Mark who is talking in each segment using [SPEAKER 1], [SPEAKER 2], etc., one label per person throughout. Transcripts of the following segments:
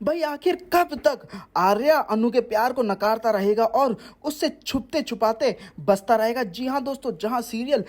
[SPEAKER 1] भाई आखिर कब तक आर्या अनु के प्यार को नकारता रहेगा और उससे छुपते छुपाते बसता रहेगा। जी हाँ दोस्तों, जहाँ सीरियल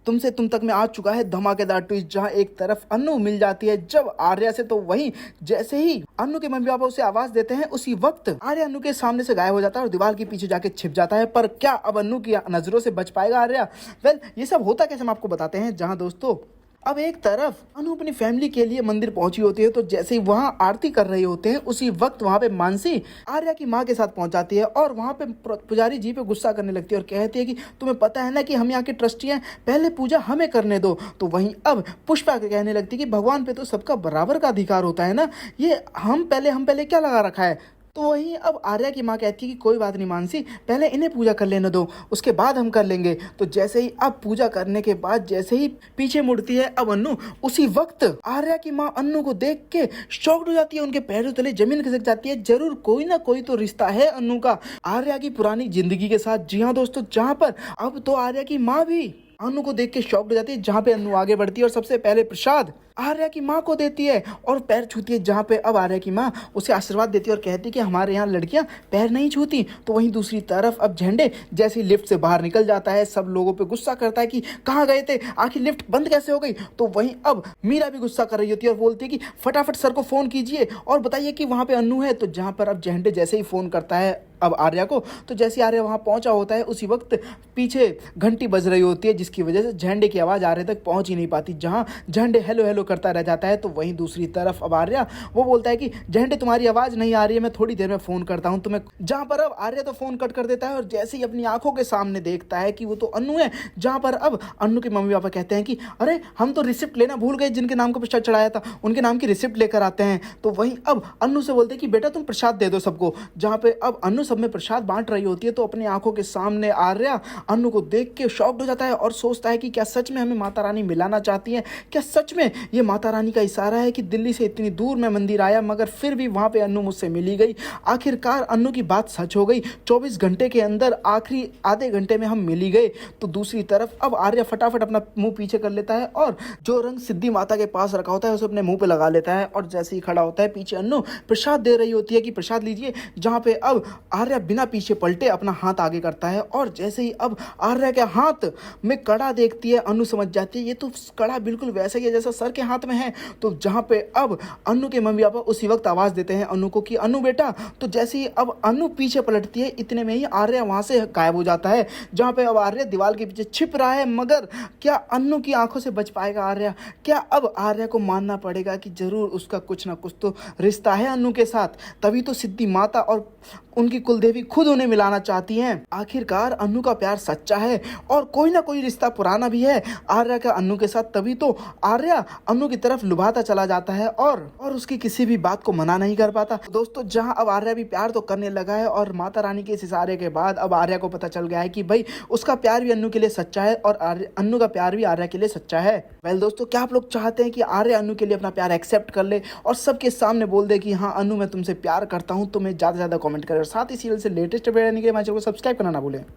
[SPEAKER 1] तुमसे तुम तक में आ चुका है धमाकेदार ट्विस्ट, जहाँ एक तरफ अनु मिल जाती है जब आर्या से, तो वहीं जैसे ही अनु के मम्मी पापा उसे आवाज देते हैं उसी वक्त आर्या अनु के सामने से गायब हो जाता है और दीवार के पीछे जाके छिप जाता है। पर क्या अब अनु की नजरों से बच पाएगा आर्या? वेल, ये सब होता कैसे हम आपको बताते हैं। जहाँ दोस्तों अब एक तरफ अनु अपनी फैमिली के लिए मंदिर पहुंची होती है, तो जैसे ही वहां आरती कर रहे होते हैं उसी वक्त वहां पे मानसी आर्या की मां के साथ पहुंच जाती है और वहां पे पुजारी जी पे गुस्सा करने लगती है और कहती है कि तुम्हें पता है ना कि हम यहाँ के ट्रस्टी हैं, पहले पूजा हमें करने दो। तो वहीं अब पुष्पा के कहने लगती है कि भगवान पे तो सबका बराबर का अधिकार होता है ना, ये हम पहले क्या लगा रखा है। तो वहीं अब आर्या की माँ कहती है कि कोई बात नहीं मानसी, पहले इन्हें पूजा कर लेने दो, उसके बाद हम कर लेंगे। तो जैसे ही अब पूजा करने के बाद जैसे ही पीछे मुड़ती है अब अन्नू, उसी वक्त आर्या की माँ अन्नू को देख के शॉक्ड हो जाती है, उनके पैरों तले जमीन खिसक जाती है। जरूर कोई ना कोई तो रिश्ता है अन्नू का आर्या की पुरानी जिंदगी के साथ। जी हाँ दोस्तों, जहाँ पर अब तो आर्या की माँ भी अनु को देख के शॉक्ड हो जाती है, जहाँ पे अनु आगे बढ़ती है और सबसे पहले प्रसाद आर्या की माँ को देती है और पैर छूती है, जहाँ पे अब आर्या की माँ उसे आशीर्वाद देती है और कहती है कि हमारे यहाँ लड़कियां पैर नहीं छूती। तो वहीं दूसरी तरफ अब झंडे जैसे ही लिफ्ट से बाहर निकल जाता है, सब लोगों पे गुस्सा करता है कि कहाँ गए थे, आखिर लिफ्ट बंद कैसे हो गई। तो वहीं अब मीरा भी गुस्सा कर रही होती है और बोलती है कि फटाफट सर को फोन कीजिए और बताइए कि वहाँ पे अनु है। तो जहाँ पर अब झंडे जैसे ही फोन करता है अब आर्या को, तो जैसे आर्या वहां पहुंचा होता है उसी वक्त पीछे घंटी बज रही होती है, जिसकी वजह से झंडे की आवाज आर्या तक पहुंच ही नहीं पाती। जहां झंडे हेलो हेलो करता रह जाता है, तो वहीं दूसरी तरफ अब आर्या वो बोलता है कि झंडे तुम्हारी आवाज नहीं आ रही है, मैं थोड़ी देर में फोन करता हूं तुम्हें। जहां पर अब आर्या तो फोन कट कर देता है और जैसे ही अपनी आंखों के सामने देखता है कि वो तो अनु है। जहां पर अब अनु के मम्मी पापा कहते हैं कि अरे हम तो रिसिप्ट लेना भूल गए, जिनके नाम का प्रसाद चढ़ाया था उनके नाम की रिसिप्ट लेकर आते हैं। तो वहीं अब अनु से बोलते हैं कि बेटा तुम प्रसाद दे दो सबको। जहां पे अब अनु सब में प्रसाद बांट रही होती है, तो अपनी आंखों के सामने आर्या अनु को देख के शॉक्ड हो जाता है और सोचता है कि क्या सच में हमें माता रानी मिलाना चाहती है, क्या सच में ये माता रानी का इशारा है कि दिल्ली से इतनी दूर मैं मंदिर आया मगर फिर भी वहां पे अनु मुझसे मिली गई। आखिरकार अनु की बात सच हो गई, 24 घंटे के अंदर आखिरी आधे घंटे में हम मिली गए। तो दूसरी तरफ अब आर्या फटाफट अपना मुंह पीछे कर लेता है और जो रंग सिद्धि माता के पास रखा होता है उसे अपने मुंह पे लगा लेता है और जैसे ही खड़ा होता है पीछे अनु प्रसाद दे रही होती है कि प्रसाद लीजिए। जहां पे अब आर्या बिना पीछे पलटे अपना हाथ आगे करता है और जैसे ही अब आर्या के हाथ में कड़ा देखती है, अनु समझ जाती है ये तो कड़ा बिल्कुल वैसा ही है जैसा सर के हाथ में है। तो जहां पे अब अनु के मम्मी पापा उसी वक्त आवाज देते हैं अनु को कि अनु बेटा। तो जैसे ही अब अनु पीछे पलटती है, इतने में ही आर्या वहां से गायब हो जाता है। जहां पे अब आर्या दीवार के पीछे छिप रहा है, मगर क्या अनु की आंखों से बच पाएगा आर्या? क्या अब आर्या को मानना पड़ेगा कि जरूर उसका कुछ ना कुछ तो रिश्ता है अनु के साथ, तभी तो सिद्धि माता और उनकी कुलदेवी खुद उन्हें मिलाना चाहती हैं। आखिरकार अनु का प्यार सच्चा है और कोई ना कोई रिश्ता पुराना भी है आर्या का अनु के साथ, तभी तो आर्या अनु की तरफ लुभाता चला जाता है और उसकी किसी भी बात को मना नहीं कर पाता। दोस्तों, जहां अब आर्या भी प्यार तो करने लगा है और माता रानी के इस इशारे के बाद अब आर्या को पता चल गया है कि भाई उसका प्यार भी अनु के लिए सच्चा है और अनु का प्यार भी आर्या के लिए सच्चा है। वेल दोस्तों, क्या आप लोग चाहते हैं कि आर्या अनु के लिए अपना प्यार एक्सेप्ट कर ले और सबके सामने बोल दे कि हाँ अनु मैं तुमसे प्यार करता हूँ? तो मैं ज्यादा से ज्यादा कमेंट करें और साथ ही सीरियल से लेटेस्ट अपडेट आने के लिए हमारे चैनल को सब्सक्राइब करना ना भूलें।